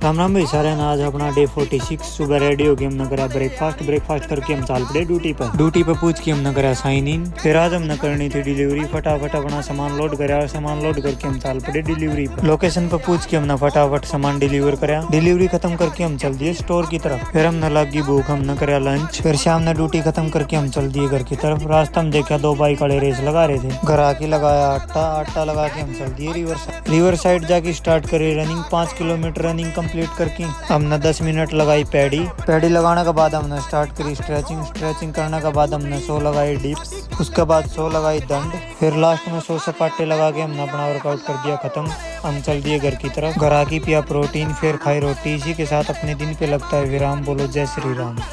राम राम भाई सारे ना। आज अपना डे 46 सुबह रेडी हो गए, हमने करा ब्रेकफास्ट करके हम चाल पड़े ड्यूटी पे पूछ के हमने करा साइन इन। फिर आज हमने करनी थी डिलीवरी, फटाफट अपना सामान लोड करा और सामान लोड करके हम चाल पड़े डिलीवरी पे। लोकेशन पे पूछ के हमने फटाफट सामान डिलीवर करा। डिलीवरी खत्म करके हम चल दिए स्टोर की तरफ। फिर हमने लगी भूख, हमने करा लंच। फिर शाम ने ड्यूटी खत्म करके हम चल दिए घर की तरफ। रास्ता में देखा दो बाइक वाले रेस लगा रहे थे। घर आके लगाया आटा लगा के हम चल दिए रिवर साइड जाके स्टार्ट करी रनिंग। 5 किलोमीटर रनिंग कंप्लीट करके हमने 10 मिनट लगाई पैडी लगाने के बाद हमने स्टार्ट करी स्ट्रेचिंग करने के बाद हमने 100 लगाई डिप्स, उसके बाद 100 लगाई दंड। फिर लास्ट में 100 सपाटे लगा के हमने अपना वर्कआउट कर दिया खत्म। हम चल दिए घर की तरफ। घर आके पिया प्रोटीन, फिर खाई रोटी। इसी के साथ अपने दिन पे लगता है विराम। बोलो जय श्री राम।